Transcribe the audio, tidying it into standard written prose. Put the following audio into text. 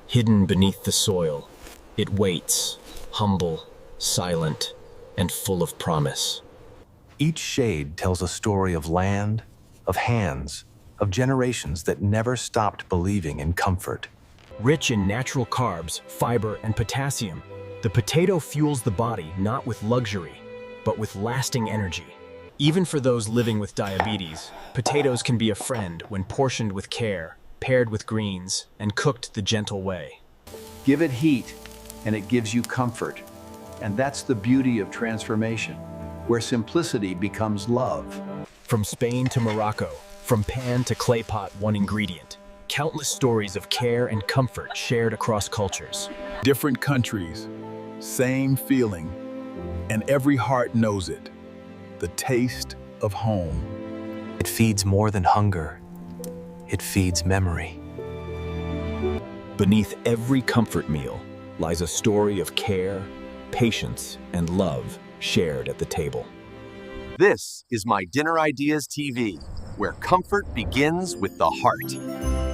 Hidden beneath the soil, it waits, humble, silent, and full of promise. Each shade tells a story of land, of hands, of generations that never stopped believing in comfort. Rich in natural carbs, fiber, and potassium, the potato fuels the body not with luxury, but with lasting energy. Even for those living with diabetes, potatoes can be a friend when portioned with care, paired with greens, and cooked the gentle way. Give it heat, and it gives you comfort. And that's the beauty of transformation, where simplicity becomes love. From Spain to Morocco, from pan to clay pot, one ingredient. Countless stories of care and comfort shared across cultures. Different countries, same feeling, and every heart knows it. The taste of home. It feeds more than hunger. It feeds memory. Beneath every comfort meal lies a story of care, patience, and love shared at the table. This is My Dinner Ideas TV, where comfort begins with the heart.